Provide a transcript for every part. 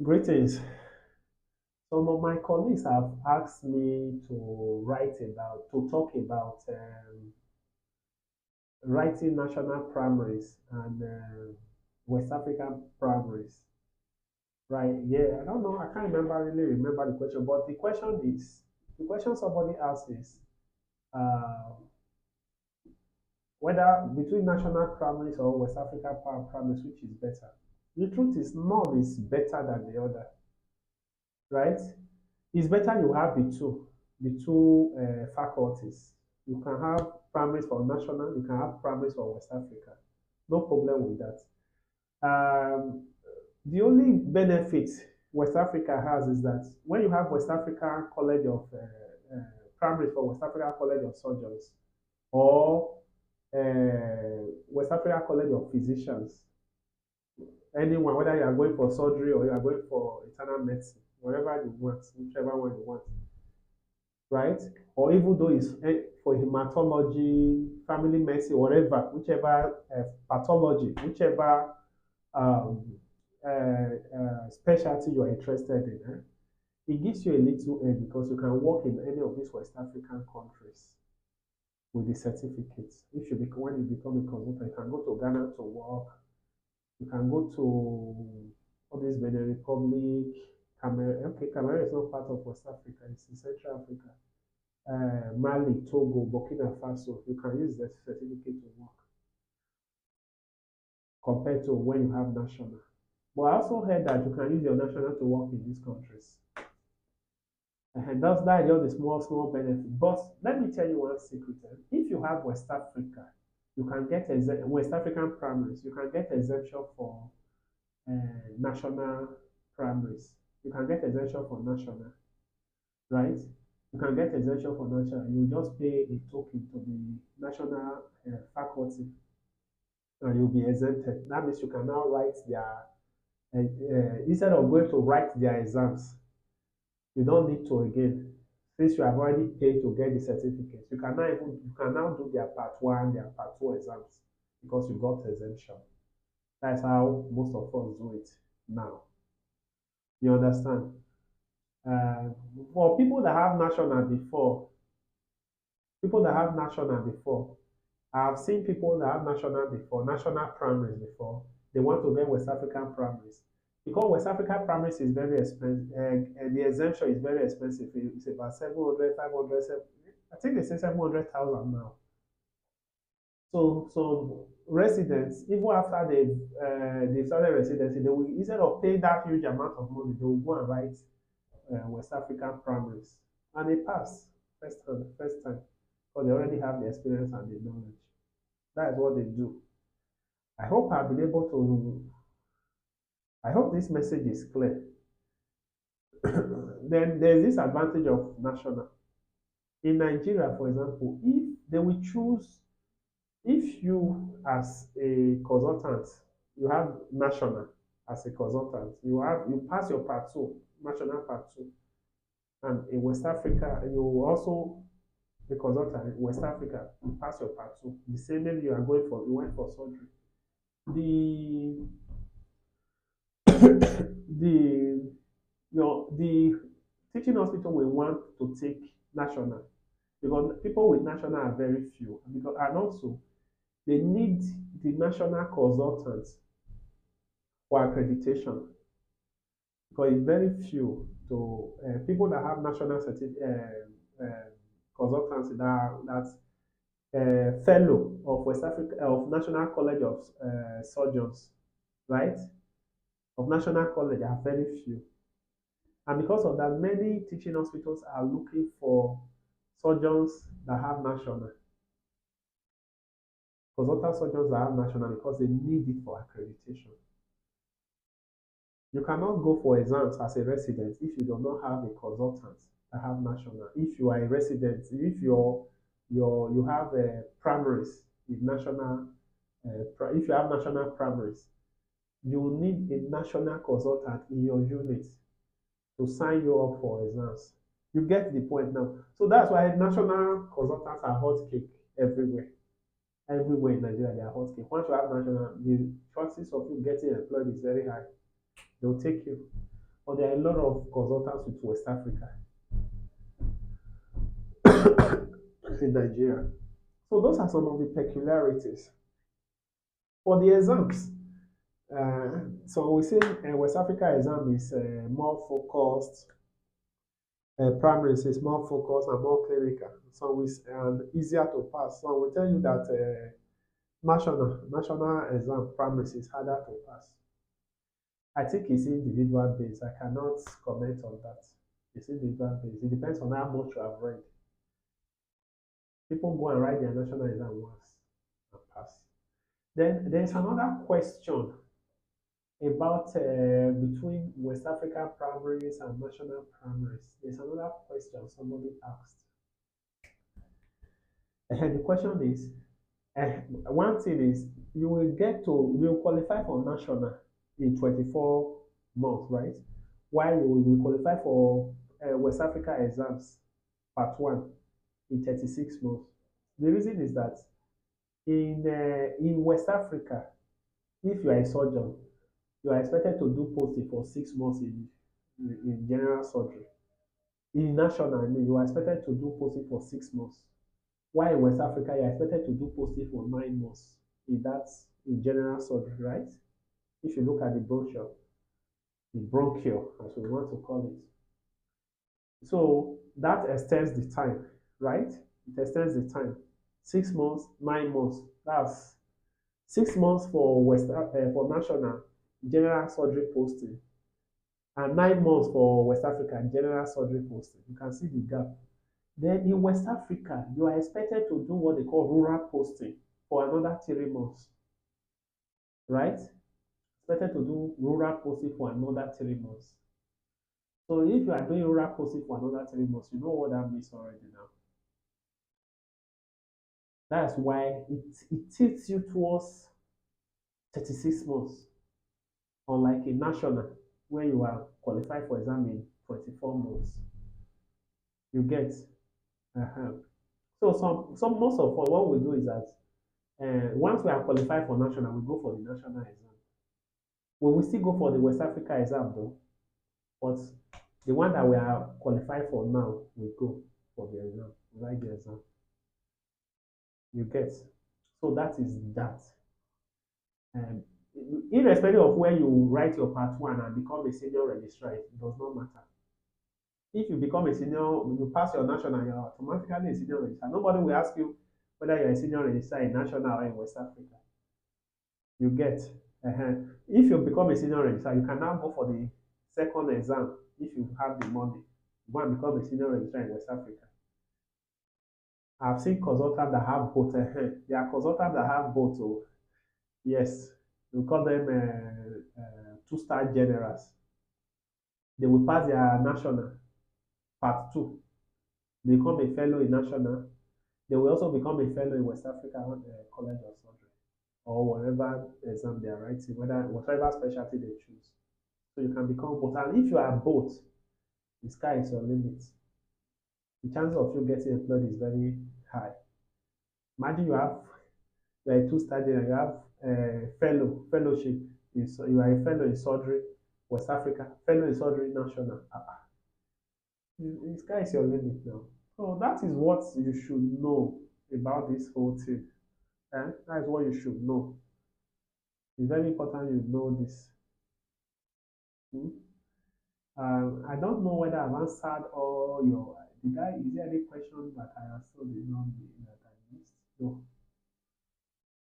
Greetings. Some of my colleagues have asked me to talk about writing national primaries and West African primaries. Right? Yeah, I don't know. I can't remember the question, but the question somebody asked is uh, whether between national primaries or West African primaries, which is better. The truth is, none is better than the other, right? It's better you have the two faculties. You can have primaries for national, you can have primaries for West Africa. No problem with that. The only benefit West Africa has is that when you have West African College of Primaries for West African College of Surgeons or West African College of Physicians, anyone, whether you are going for surgery or you are going for internal medicine, whatever you want, whichever one you want, right? Or even though it's for hematology, family medicine, whatever, whichever pathology, whichever um, specialty you are interested in, it gives you a little edge because you can work in any of these West African countries with the certificates. If you become, when you become a consultant, you can go to Ghana to work. You can go to all these Benin Republic, Cameroon. Okay, Cameroon is not part of West Africa; it's in Central Africa. Mali, Togo, Burkina Faso, you can use that certificate to work compared to when you have national. But I also heard that you can use your national to work in these countries. And that's just a small benefit. But let me tell you one secret. If you have West Africa, you can get West African primaries, you can get exemption for national primaries. You can get exemption for national, right? You can get exemption for national. You just pay a token to the national faculty and you'll be exempted. That means you can now write instead of going to write their exams, you don't need to again. Since you have already paid to get the certificate, you can now do their part one, their part two exams because you got exemption. That's how most of us do it now. You understand? Uh, for people that have national before, I've seen people that have national before, national primaries before. They want to get West African primaries. Because West African primaries is very expensive, and the exemption is very expensive. It's about 700, 500, I think they say 700,000 now. So residents, even after they've started residency, they will, instead of paying that huge amount of money, they will go and write West African primaries. And they pass first time, because they already have the experience and the knowledge. That is what they do. I hope I've been able to, I hope this message is clear. Then there's this advantage of national. In Nigeria, for example, if they will choose, if you as a consultant, you have national as a consultant, you pass your part two, national part two, and in West Africa, you also the consultant in West Africa, you pass your part two. The same maybe you went for surgery. The the the teaching hospital will want to take national because people with national are very few and also they need the national consultants for accreditation because it's very few to people that have national consultancy that's fellow of West Africa of National College of Surgeons, right? Of National College are very few. And because of that, many teaching hospitals are looking for surgeons that have national, consultant surgeons that have national because they need it for accreditation. You cannot go for exams as a resident if you do not have a consultant that have national. If you are a resident, if you have primaries with national, if you have national primaries, you need a national consultant in your unit to sign you up for exams. You get the point now. So that's why national consultants are hot cake everywhere. Everywhere in Nigeria, they are hot cake. Once you have national, the chances of you getting employed is very high. They'll take you. but there are a lot of consultants with West Africa in Nigeria. So those are some of the peculiarities. For the exams, so we say West Africa exam is more focused, primaries is more focused and more clinical, so it's easier to pass. So we tell you that national exam primaries is harder to pass. I think it's individual based. I cannot comment on that. It's individual based. It depends on how much you have read. People go and write their national exam once and pass. Then there's another question about between West African primaries and national primaries. There's another question somebody asked. And the question is, one thing is, you will qualify for national in 24 months, right? While you will qualify for West Africa exams, part one, in 36 months. The reason is that in West Africa, if you are a surgeon, you are expected to do posting for 6 months in general surgery. In national, I mean, you are expected to do posting for 6 months. While in West Africa, you are expected to do posting for 9 months in that in general surgery, right? If you look at the brochure, the bronchial, as we want to call it. So that extends the time, right? It extends the time. 6 months, 9 months. That's 6 months for for national general surgery posting, and 9 months for West Africa general surgery posting. You can see the gap. Then in West Africa, you are expected to do what they call rural posting for another 3 months, right? Expected to do rural posting for another 3 months. So if you are doing rural posting for another 3 months, you know what that means already now. That's why it tilts you towards 36 months, unlike a national where you are qualified for exam in 24 months. You get. Uh-huh. So some most of what we do is that once we are qualified for national, we go for the national exam. We will still go for the West Africa exam though, but the one that we are qualified for now, we go for the exam, we write the exam. You get. So that is that. Um, Irrespective of where you write your part one and become a senior registrar, it does not matter. If you become a senior, you pass your national, you're automatically a senior registrar. Nobody will ask you whether you're a senior registrar in national or in West Africa. You get. Uh-huh. If you become a senior registrar, you can now go for the second exam if you have the money. Go and become a senior registrar in West Africa. I've seen consultants that have both. There are consultants that have both. Oh, yes, we call them two-star generals. They will pass their national part two. They become a fellow in national. They will also become a fellow in West Africa College of Surgery or whatever exam they are writing, whatever specialty they choose. So you can become both. And if you are both, the sky is your limit. The chance of you getting employed is very high. Imagine you are a two-star general, you have fellowship. You are a fellow in surgery, West Africa, fellow in surgery national. The sky is your limit now. So that is what you should know about this whole thing. That is what you should know. It's very important you know this. Hmm? I don't know whether I've answered all your. Is there any question that I also did not that I missed? No,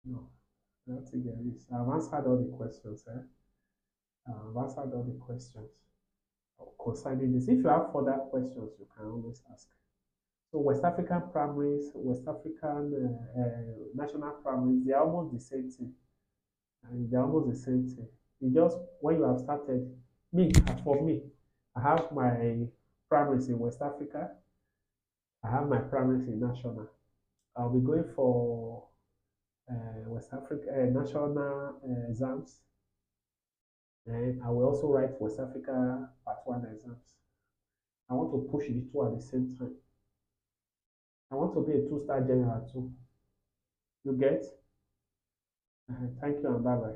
no. I don't think there is. I've answered all the questions. I've answered all the questions concerning this. If you have further questions, you can always ask. So West African primaries, West African national primaries, they're almost the same thing. And they're almost the same thing. It just when you have started, for me, I have my primaries in West Africa. I have my primaries in national. I'll be going for West Africa national exams. And I will also write West Africa Part 1 exams. I want to push the two at the same time. I want to be a two-star general too. You get? Thank you and bye bye.